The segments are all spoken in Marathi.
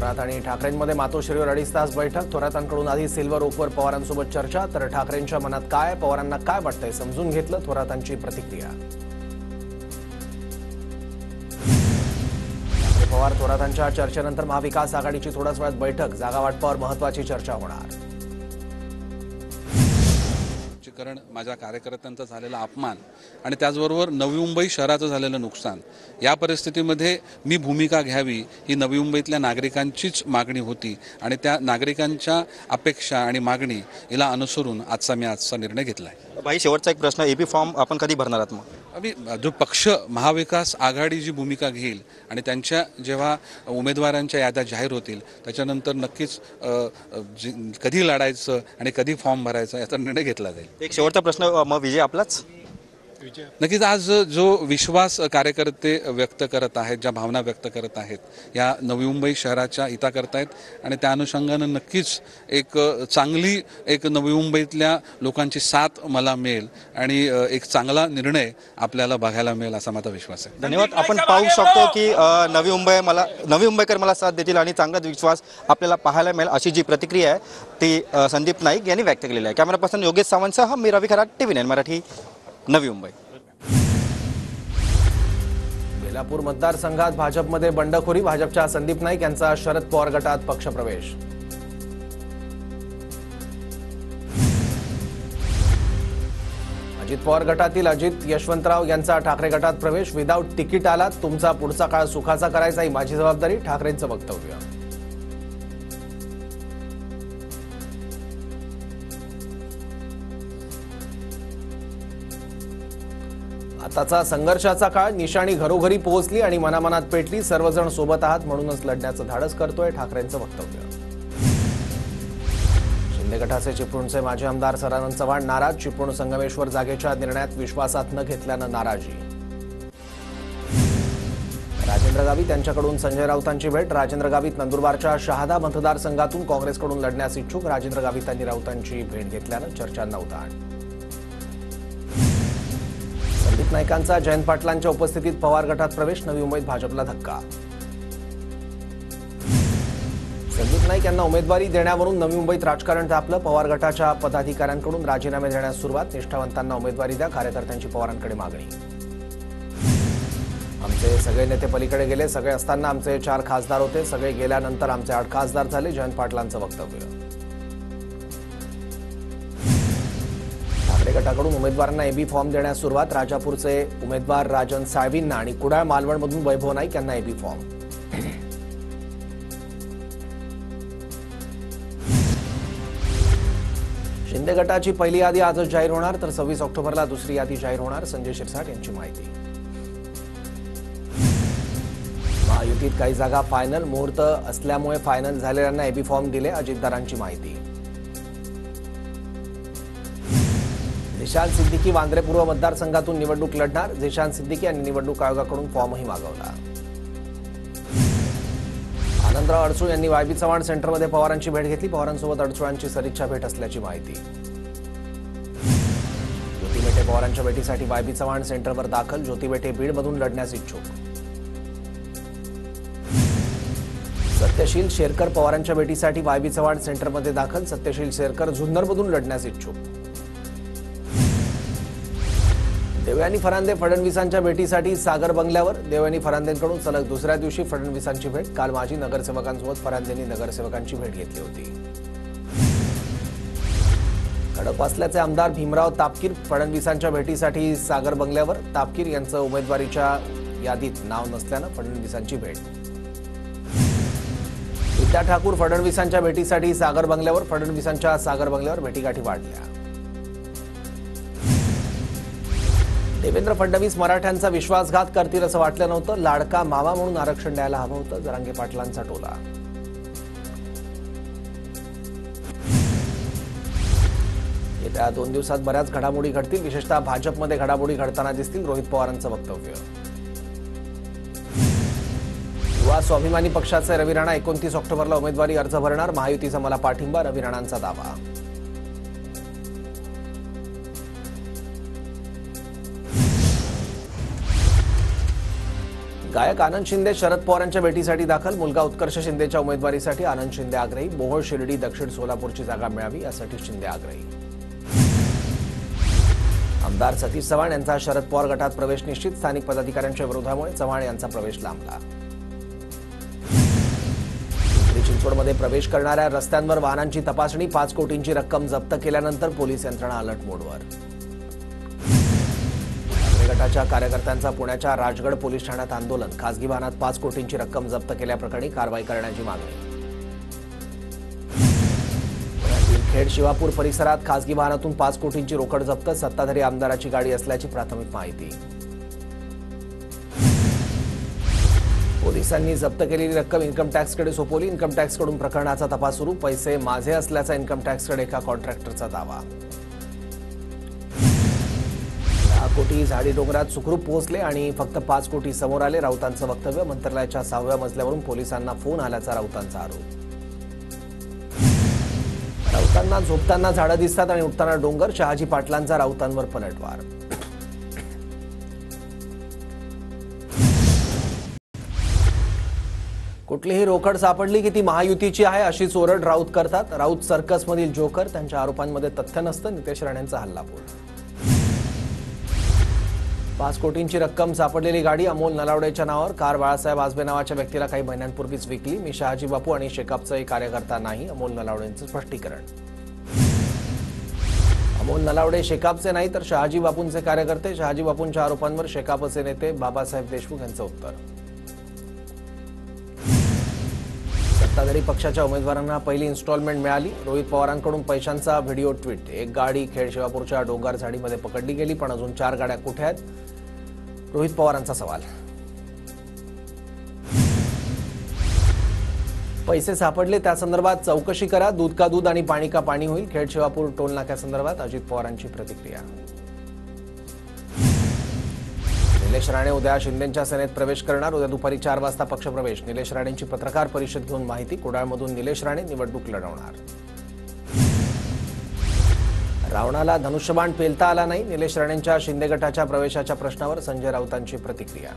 थोरात आणि ठाकरेंमध्ये मातोश्रीवर 2.5 तास बैठक. थोरातांकडून आधी सिल्वर ओकवर पवारांसोबत चर्चा, तर ठाकरेंच्या मनात काय, पवारांना काय वाटतंय समजून घेतलं. थोरातांची प्रतिक्रिया. पवार थोरातांच्या चर्चेनंतर महाविकास आघाडीची थोड्याच वेळात बैठक. जागा वाटपावर महत्त्वाची चर्चा होणार. माझ्या कार्यकर्त्यांचा झालेला अपमान आणि त्याचबरोबर नवी मुंबई शहराचं झालेलं नुकसान, या परिस्थितीमध्ये मी भूमिका घ्यावी ही नवी मुंबईतल्या नागरिकांचीच मागणी होती आणि त्या नागरिकांच्या अपेक्षा आणि मागणी याला अनुसरून आजचा निर्णय घेतला आहे. भाई, शेवटचा एक प्रश्न, एबी फॉर्म आपण कधी भरणार आहात? मग आम्ही जो पक्ष महाविकास आघाडी जी भूमिका घेईल आणि त्यांच्या जेव्हा उमेदवारांच्या याद्या जाहीर होतील त्याच्यानंतर नक्कीच कधी लढायचं आणि कधी फॉर्म भरायचा याचा निर्णय घेतला जाईल. एक शेवटचा प्रश्न, मग विजय आपलाच? नक्कीच आज जो विश्वास कार्यकर्ते व्यक्त करत आहेत, ज्या भावना व्यक्त करत आहेत, या नवी मुंबई शहराच्या हिता करतायत आणि त्या अनुषंगानं नक्कीच एक चांगली नवी मुंबईतल्या लोकांची साथ मला मिळेल आणि एक चांगला निर्णय आपल्याला बघायला मिळेल असा माझा विश्वास आहे. धन्यवाद. आपण पाहू शकतो की नवी मुंबईकर मला साथ देतील आणि चांगला विश्वास आपल्याला पाहायला मिळेल अशी जी प्रतिक्रिया आहे ती संदीप नाईक यांनी व्यक्त केलेली आहे. कॅमेरा पर्सन योगेश सावंतसह मी रवी खरात, TV9 मराठी, नवी मुंबई. बेलापूर मतदारसंघात भाजपमध्ये बंडखोरी. भाजपच्या संदीप नाईक यांचा शरद पवार गटात पक्षप्रवेश. अजित पवार गटातील अजित यशवंतराव यांचा ठाकरे गटात प्रवेश. विदाऊट तिकीट आलात, तुमचा पुढचा काळ सुखाचा करायचा ही माझी जबाबदारी. ठाकरेंचं वक्तव्य. आताचा संघर्षाचा काळ. निशाणी घरोघरी पोहोचली आणि मनामनात पेटली. सर्वजण सोबत आहात म्हणूनच लढण्याचं धाडस करतोय. ठाकरेंचं वक्तव्य. शिंदे गटाचे चिपळूणचे माजी आमदार सदानंद चव्हाण नाराज. चिपळूण संगमेश्वर जागेच्या निर्णयात विश्वासात न घेतल्यानं नाराजी. राजेंद्र गावित यांच्याकडून संजय राऊतांची भेट. राजेंद्र गावित नंदुरबारच्या शहादा मतदारसंघातून काँग्रेसकडून लढण्यास इच्छुक. राजेंद्र गावित यांनी राऊतांची भेट घेतल्यानं चर्चांना उधाण. संदीप नाईकांचा जयंत पाटलांच्या उपस्थितीत पवार गटात प्रवेश. नवी मुंबईत भाजपला धक्का. संदीप नाईक यांना उमेदवारी देण्यावरून नवी मुंबईत राजकारण तापलं. पवार गटाच्या पदाधिकाऱ्यांकडून राजीनामे देण्यास सुरुवात. निष्ठावंतांना उमेदवारी द्या, कार्यकर्त्यांची पवारांकडे मागणी. आमचे सगळे नेते पलीकडे गेले. सगळे असताना आमचे 4 खासदार होते. सगळे गेल्यानंतर आमचे 8 खासदार झाले. जयंत पाटलांचं वक्तव्य. ठाकरे गटाकडून उमेदवारांना एबी फॉर्म देण्यास सुरुवात. राजापूरचे उमेदवार राजन साळवींना आणि कुडाळ मालवणमधून वैभव नाईक यांना एबी फॉर्म. शिंदे गटाची पहिली यादी आजच जाहीर होणार, तर 26 ऑक्टोबरला दुसरी यादी जाहीर होणार. संजय शिरसाट यांची माहिती. महायुतीत काही जागा फायनल. मुहूर्त असल्यामुळे फायनल झालेल्यांना एबी फॉर्म दिले. अजितदारांची माहिती. झिशान सिद्दीकी वांद्रे पूर्व मतदारसंघातून निवडणूक लढणार. झिशान सिद्दीकी यांनी निवडणूक आयोगाकडून फॉर्मही मागवला. आनंदराव अडसूळ यांनी वायबी चव्हाण सेंटरमध्ये पवारांची भेट घेतली. पवारांसोबत अडसूळांची सदिच्छा भेट असल्याची माहिती. ज्योती बेटे पवारांच्या भेटीसाठी वायबी चव्हाण सेंटरवर दाखल. ज्योती बेटे बीडमधून लढण्यास इच्छुक. सत्यशील शेरकर पवारांच्या भेटीसाठी वायबी चव्हाण सेंटरमध्ये दाखल. सत्यशील शेरकर जुन्नरमधून लढण्यास इच्छुक. देवयानी फरांदे फडणवीसांच्या भेटीसाठी सागर बंगल्यावर. देवयानी फरांदेंकडून सलग दुसऱ्या दिवशी फडणवीसांची भेट. काल माजी नगरसेवकांसोबत फरांदेंनी नगरसेवकांची भेट घेतली होती. खडकवासल्याचे आमदार भीमराव तापकीर फडणवीसांच्या भेटीसाठी सागर बंगल्यावर. तापकीर यांचं उमेदवारीच्या यादीत नाव नसल्यानं फडणवीसांची भेट. विद्या ठाकूर फडणवीसांच्या भेटीसाठी सागर बंगल्यावर. फडणवीसांच्या सागर बंगल्यावर भेटीगाठी वाढल्या. देवेंद्र फडणवीस मराठ्यांचा विश्वासघात करतील असं वाटलं नव्हतं. लाडका मामा म्हणून आरक्षण द्यायला हवं होतं. जरांगे पाटलांचा टोला. येत्या 2 दिवसात बऱ्याच घडामोडी घडतील. विशेषतः भाजपमध्ये घडामोडी घडताना दिसतील. रोहित पवारांचं वक्तव्य. युवा स्वाभिमानी पक्षाचे रवी राणा 29 ऑक्टोबरला उमेदवारी अर्ज भरणार. महायुतीचा मला पाठिंबा. रवी राणांचा दावा. गायक आनंद शिंदे शरद पवारांच्या भेटीसाठी दाखल. मुलगा उत्कर्ष शिंदेच्या उमेदवारीसाठी आनंद शिंदे आग्रही. मोहोळ, शिर्डी, दक्षिण सोलापूरची जागा मिळावी यासाठी शिंदे आग्रही. आमदार सतीश चव्हाण यांचा शरद पवार गटात प्रवेश निश्चित. स्थानिक पदाधिकाऱ्यांच्या विरोधामुळे चव्हाण यांचा प्रवेश लांबला. पिंपरी चिंचवडमध्ये प्रवेश करणाऱ्या रस्त्यांवर वाहनांची तपासणी. 5 कोटींची रक्कम जप्त केल्यानंतर पोलीस यंत्रणा अलर्ट मोडवर. ठाकरे गटाच्या कार्यकर्त्यांचा पुण्याच्या राजगड पोलीस ठाण्यात आंदोलन. खासगी वाहनात 5 कोटींची रक्कम जप्त केल्याप्रकरणी कारवाई करण्याची मागणी. पुण्यातील खेड शिवापूर परिसरात खासगी वाहनातून 5 कोटींची रोकड जप्त. सत्ताधारी आमदाराची गाडी असल्याची प्राथमिक माहिती. पोलिसांनी जप्त केलेली रक्कम इन्कम टॅक्सकडे सोपवली. इन्कम टॅक्सकडून प्रकरणाचा तपास सुरू. पैसे माझे असल्याचा इन्कम टॅक्सकडे एका कॉन्ट्रॅक्टरचा दावा. 10 कोटी झाडी डोंगरात सुखरूप पोहोचले आणि फक्त 5 कोटी समोर आले. राऊतांचं वक्तव्य. मंत्रालयाच्या 6व्या मजल्यावरून पोलिसांना फोन आल्याचा राऊतांचा आरोप. राऊतांना झोपताना झाडं दिसतात आणि उठताना डोंगर. शहाजी पाटलांचा राऊतांवर पलटवार. कुठलीही रोकड सापडली की ती महायुतीची आहे अशी चोरड राऊत करतात. राऊत सर्कसमधील जोकर. त्यांच्या आरोपांमध्ये तथ्य नसतं. नितेश राणेंचा हल्लाबोल. 5 कोटींची रक्कम सापडलेली गाडी अमोल नलावडेच्या नावावर. कार बाळासाहेब आजबे नावाच्या व्यक्तीला काही महिन्यांपूर्वीच विकली. मी शहाजी बापू आणि शेकापचाही कार्यकर्ता नाही. अमोल नलावडेंचं स्पष्टीकरण. अमोल नलावडे शेकापचे नाही तर शहाजी बापूंचे कार्यकर्ते. शहाजी बापूंच्या आरोपांवर शेकापचे नेते बाबासाहेब देशमुख यांचं उत्तर. सत्ताधारी पक्षाच्या उमेदवारांना पहिली इन्स्टॉलमेंट मिळाली. रोहित पवारांकडून पैशांचा व्हिडिओ ट्विट. एक गाडी खेड शिवापूरच्या डोंगर झाडीमध्ये पकडली गेली पण अजून 4 गाड्या कुठे आहेत? रोहित पवारांचा सवाल. पैसे सापडले त्या संदर्भात चौकशी करा. दूध का दूध आणि पाणी का पाणी होईल. खेड शिवापूर टोल नाक्यासंदर्भात अजित पवारांची प्रतिक्रिया. निलेश राणे उद्या शिंदेंच्या सेनेत प्रवेश करणार. उद्या दुपारी 4 वाजता पक्षप्रवेश. निलेश राणेंची पत्रकार परिषद घेऊन माहिती. कुडाळमधून निलेश राणे निवडणूक लढवणार. रावणाला धनुष्यबाण पेलता आला नाही. निलेश राणेंच्या शिंदे गटाच्या प्रवेशाच्या प्रश्नावर संजय राऊतांची प्रतिक्रिया.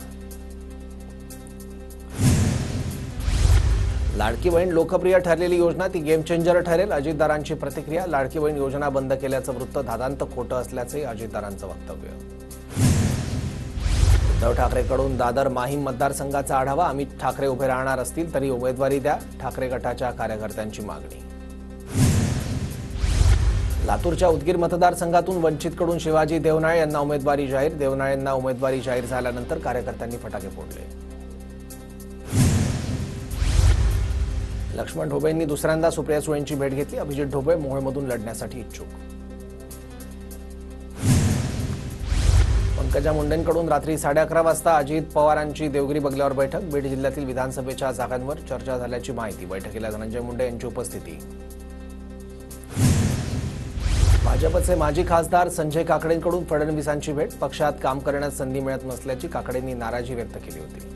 लाडकी बहीण लोकप्रिय ठरलेली योजना ती गेम चेंजर ठरेल. अजितदारांची प्रतिक्रिया. लाडकी बहीण योजना बंद केल्याचं वृत्त धादांत खोटं असल्याचंही अजितदारांचं वक्तव्य. उद्धव ठाकरेंकडून दादर माहीम मतदारसंघाचा आढावा. अमित ठाकरे उभे राहणार असतील तरी उमेदवारी द्या. ठाकरे गटाच्या कार्यकर्त्यांची मागणी. लातूरच्या उदगीर मतदारसंघातून वंचितकडून शिवाजी देवनाळे यांना उमेदवारी जाहीर. देवनाळेंना उमेदवारी जाहीर झाल्यानंतर कार्यकर्त्यांनी फटाके फोडले. लक्ष्मण ढोबळेंनी दुसऱ्यांदा सुप्रिया सुळेंची भेट घेतली. अभिजित ढोबळे मोहोळमधून लढण्यासाठी इच्छुक. पंकजा मुंडेंकडून रात्री 11:30 वाजता अजित पवारांची देवगिरी बंगल्यावर बैठक. बीड जिल्ह्यातील विधानसभेच्या जागांवर चर्चा झाल्याची माहिती. बैठकीला धनंजय मुंडे यांची उपस्थिती. भाजपचे माजी खासदार संजय काकडेंकडून फडणवीसांची भेट. पक्षात काम करण्यास संधी मिळत नसल्याची काकडेंनी नाराजी व्यक्त केली होती.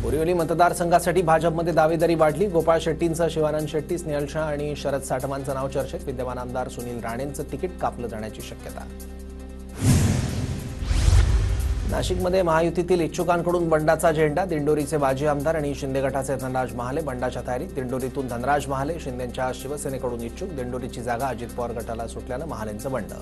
बोरिवली मतदारसंघासाठी भाजपमध्ये दावेदारी वाढली. गोपाळ शेट्टींसह शिवानंद शेट्टी, स्नेहल शाह आणि शरद साठमांचं नाव चर्चेत. विद्यमान आमदार सुनील राणेंचं तिकीट कापलं जाण्याची शक्यता. नाशिकमध्ये महायुतीतील इच्छुकांकडून बंडाचा झेंडा. दिंडोरीचे माजी आमदार आणि शिंदे गटाचे धनराज महाले बंडाच्या तयारीत. दिंडोरीतून धनराज महाले शिंदेंच्या शिवसेनेकडून इच्छुक. दिंडोरीची जागा अजित पवार गटाला सुटल्यानं महालेंचं बंड.